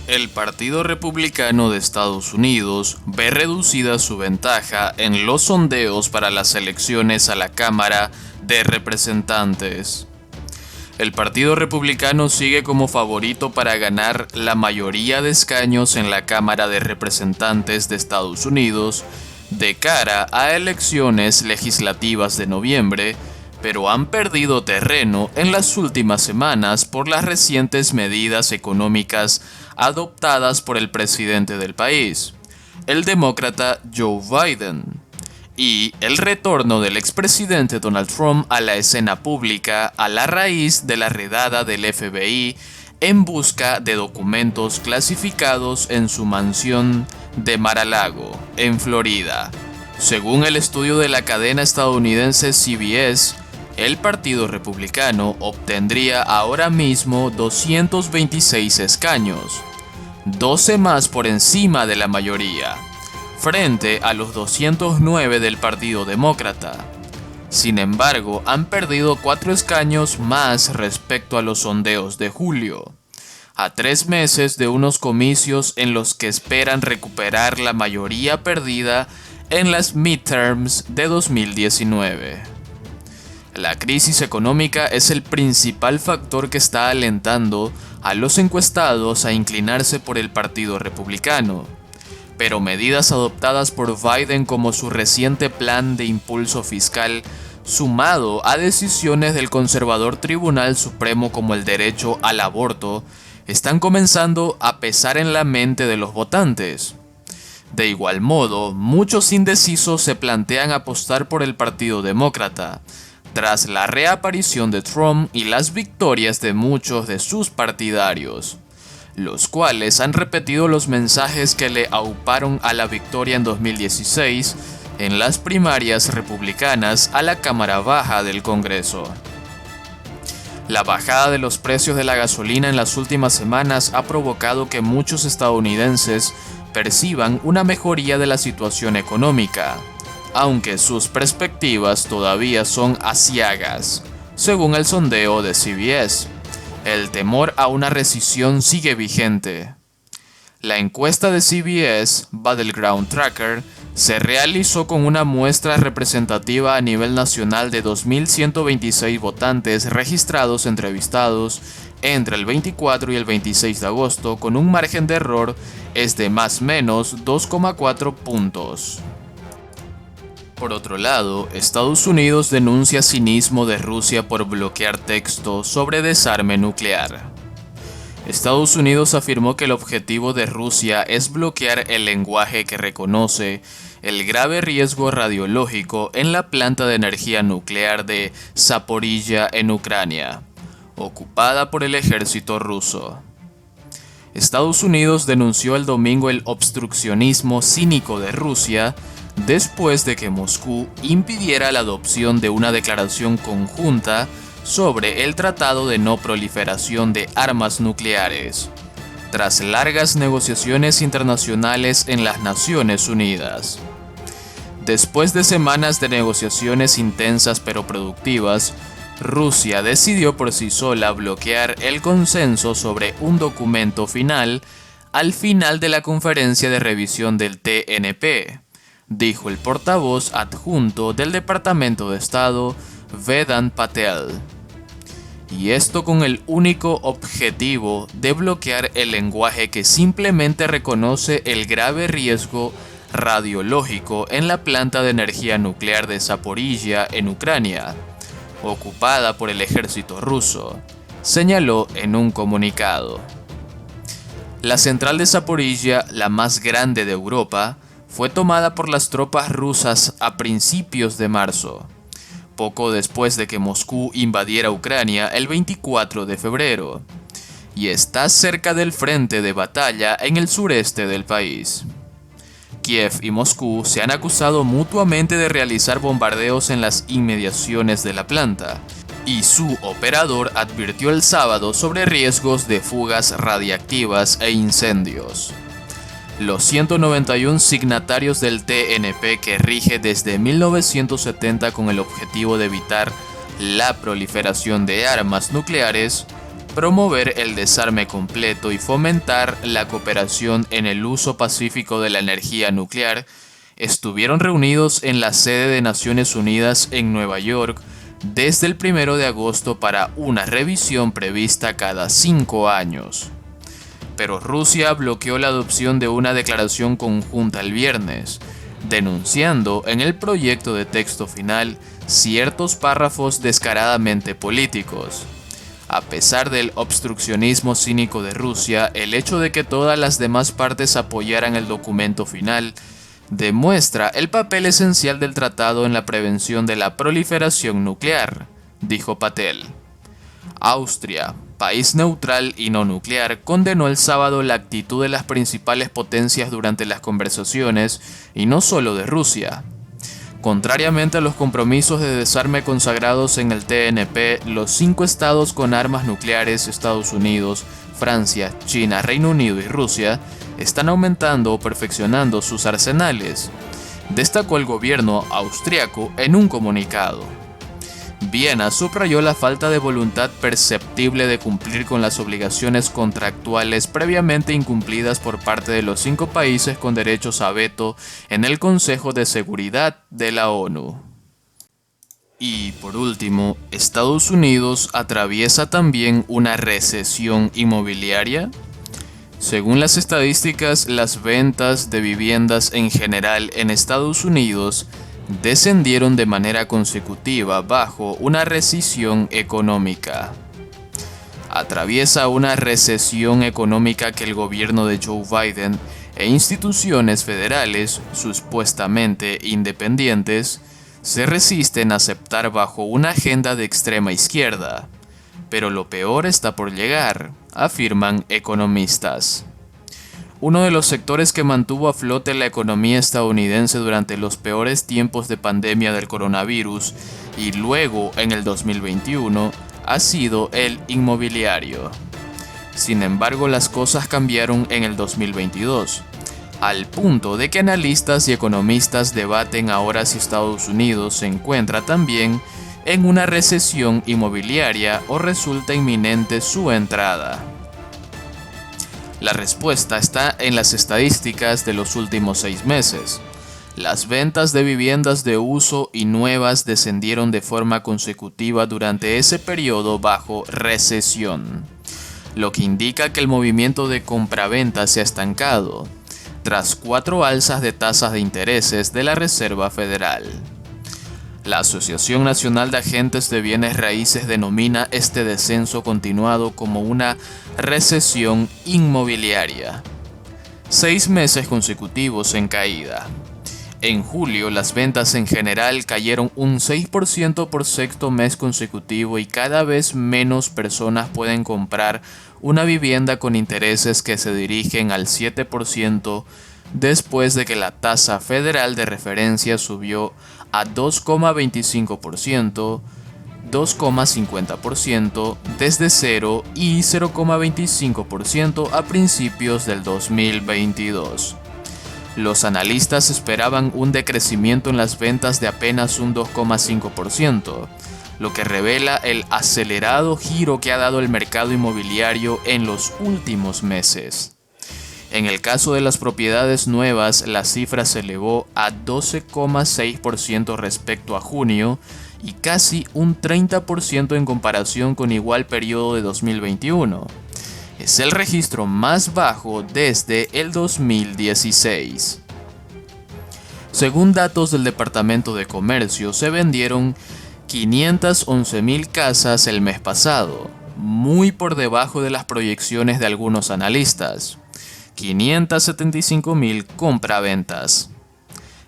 El Partido Republicano de Estados Unidos ve reducida su ventaja en los sondeos para las elecciones a la Cámara de Representantes. El Partido Republicano sigue como favorito para ganar la mayoría de escaños en la Cámara de Representantes de Estados Unidos de cara a elecciones legislativas de noviembre, pero han perdido terreno en las últimas semanas por las recientes medidas económicas adoptadas por el presidente del país, el demócrata Joe Biden, y el retorno del expresidente Donald Trump a la escena pública a la raíz de la redada del FBI en busca de documentos clasificados en su mansión de Mar-a-Lago, en Florida. Según el estudio de la cadena estadounidense CBS, el Partido Republicano obtendría ahora mismo 226 escaños, 12 más por encima de la mayoría, frente a los 209 del Partido Demócrata. Sin embargo, han perdido 4 escaños más respecto a los sondeos de julio, a 3 meses de unos comicios en los que esperan recuperar la mayoría perdida en las midterms de 2019. La crisis económica es el principal factor que está alentando a los encuestados a inclinarse por el Partido Republicano, pero medidas adoptadas por Biden como su reciente plan de impulso fiscal, sumado a decisiones del conservador Tribunal Supremo como el derecho al aborto, están comenzando a pesar en la mente de los votantes. De igual modo, muchos indecisos se plantean apostar por el Partido Demócrata, tras la reaparición de Trump y las victorias de muchos de sus partidarios, los cuales han repetido los mensajes que le auparon a la victoria en 2016 en las primarias republicanas a la Cámara Baja del Congreso. La bajada de los precios de la gasolina en las últimas semanas ha provocado que muchos estadounidenses perciban una mejoría de la situación económica, aunque sus perspectivas todavía son aciagas. Según el sondeo de CBS, el temor a una recesión sigue vigente. La encuesta de CBS, Battleground Tracker, se realizó con una muestra representativa a nivel nacional de 2.126 votantes registrados entrevistados entre el 24 y el 26 de agosto, con un margen de error de más o menos 2,4 puntos. Por otro lado, Estados Unidos denuncia cinismo de Rusia por bloquear texto sobre desarme nuclear. Estados Unidos afirmó que el objetivo de Rusia es bloquear el lenguaje que reconoce el grave riesgo radiológico en la planta de energía nuclear de Zaporizhia en Ucrania, ocupada por el ejército ruso. Estados Unidos denunció el domingo el obstruccionismo cínico de Rusia después de que Moscú impidiera la adopción de una declaración conjunta sobre el Tratado de No Proliferación de Armas Nucleares, tras largas negociaciones internacionales en las Naciones Unidas. Después de semanas de negociaciones intensas pero productivas, Rusia decidió por sí sola bloquear el consenso sobre un documento final al final de la conferencia de revisión del TNP, dijo el portavoz adjunto del Departamento de Estado, Vedant Patel. Y esto con el único objetivo de bloquear el lenguaje que simplemente reconoce el grave riesgo radiológico en la planta de energía nuclear de Zaporizhia en Ucrania, ocupada por el ejército ruso, señaló en un comunicado. La central de Zaporizhia, la más grande de Europa, fue tomada por las tropas rusas a principios de marzo, poco después de que Moscú invadiera Ucrania el 24 de febrero, y está cerca del frente de batalla en el sureste del país. Kiev y Moscú se han acusado mutuamente de realizar bombardeos en las inmediaciones de la planta, y su operador advirtió el sábado sobre riesgos de fugas radiactivas e incendios. Los 191 signatarios del TNP, que rige desde 1970 con el objetivo de evitar la proliferación de armas nucleares, promover el desarme completo y fomentar la cooperación en el uso pacífico de la energía nuclear, estuvieron reunidos en la sede de Naciones Unidas en Nueva York desde el 1 de agosto para una revisión prevista cada 5 años. Pero Rusia bloqueó la adopción de una declaración conjunta el viernes, denunciando en el proyecto de texto final ciertos párrafos descaradamente políticos. A pesar del obstruccionismo cínico de Rusia, el hecho de que todas las demás partes apoyaran el documento final demuestra el papel esencial del tratado en la prevención de la proliferación nuclear, dijo Patel. Austria, país neutral y no nuclear, condenó el sábado la actitud de las principales potencias durante las conversaciones, y no solo de Rusia. Contrariamente a los compromisos de desarme consagrados en el TNP, los 5 estados con armas nucleares, Estados Unidos, Francia, China, Reino Unido y Rusia, están aumentando o perfeccionando sus arsenales, destacó el gobierno austriaco en un comunicado. Viena subrayó la falta de voluntad perceptible de cumplir con las obligaciones contractuales previamente incumplidas por parte de los 5 países con derechos a veto en el Consejo de Seguridad de la ONU. Y por último, ¿Estados Unidos atraviesa también una recesión inmobiliaria? Según las estadísticas, las ventas de viviendas en general en Estados Unidos descendieron de manera consecutiva bajo una recesión económica. Atraviesa una recesión económica que el gobierno de Joe Biden e instituciones federales, supuestamente independientes, se resisten a aceptar bajo una agenda de extrema izquierda. Pero lo peor está por llegar, afirman economistas. Uno de los sectores que mantuvo a flote la economía estadounidense durante los peores tiempos de pandemia del coronavirus y luego en el 2021 ha sido el inmobiliario. Sin embargo, las cosas cambiaron en el 2022, al punto de que analistas y economistas debaten ahora si Estados Unidos se encuentra también en una recesión inmobiliaria o resulta inminente su entrada. La respuesta está en las estadísticas de los últimos 6 meses. Las ventas de viviendas de uso y nuevas descendieron de forma consecutiva durante ese periodo bajo recesión, lo que indica que el movimiento de compraventa se ha estancado, tras 4 alzas de tasas de intereses de la Reserva Federal. La Asociación Nacional de Agentes de Bienes Raíces denomina este descenso continuado como una recesión inmobiliaria. 6 meses consecutivos en caída. En julio, las ventas en general cayeron un 6% por sexto mes consecutivo y cada vez menos personas pueden comprar una vivienda con intereses que se dirigen al 7% después de que la tasa federal de referencia subió a 2,25%, 2,50% desde 0 y 0,25% a principios del 2022. Los analistas esperaban un decrecimiento en las ventas de apenas un 2,5%, lo que revela el acelerado giro que ha dado el mercado inmobiliario en los últimos meses. En el caso de las propiedades nuevas, la cifra se elevó a 12,6% respecto a junio y casi un 30% en comparación con igual periodo de 2021. Es el registro más bajo desde el 2016. Según datos del Departamento de Comercio, se vendieron 511,000 casas el mes pasado, muy por debajo de las proyecciones de algunos analistas. 575,000 compraventas.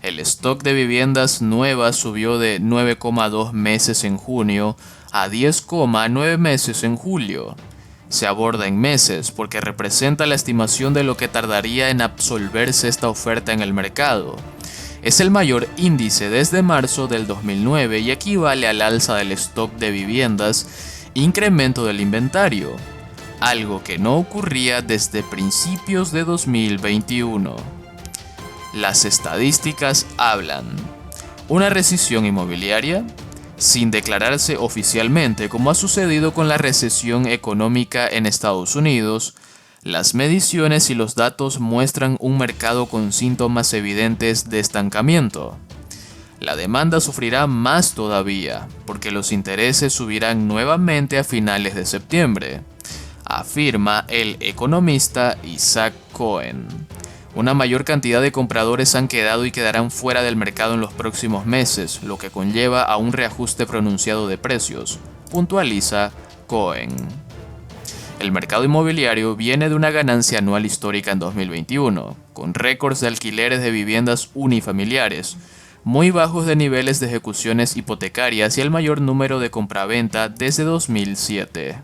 El stock de viviendas nuevas subió de 9,2 meses en junio a 10,9 meses en julio. Se aborda en meses porque representa la estimación de lo que tardaría en absolverse esta oferta en el mercado. Es el mayor índice desde marzo del 2009 y equivale al alza del stock de viviendas, incremento del inventario, algo que no ocurría desde principios de 2021. Las estadísticas hablan. ¿Una recesión inmobiliaria? sin declararse oficialmente, como ha sucedido con la recesión económica en Estados Unidos. Las mediciones y los datos muestran un mercado con síntomas evidentes de estancamiento. La demanda sufrirá más todavía, porque los intereses subirán nuevamente a finales de septiembre, afirma el economista Isaac Cohen. Una mayor cantidad de compradores han quedado y quedarán fuera del mercado en los próximos meses, lo que conlleva a un reajuste pronunciado de precios, puntualiza Cohen. El mercado inmobiliario viene de una ganancia anual histórica en 2021, con récords de alquileres de viviendas unifamiliares, muy bajos de niveles de ejecuciones hipotecarias y el mayor número de compraventa desde 2007.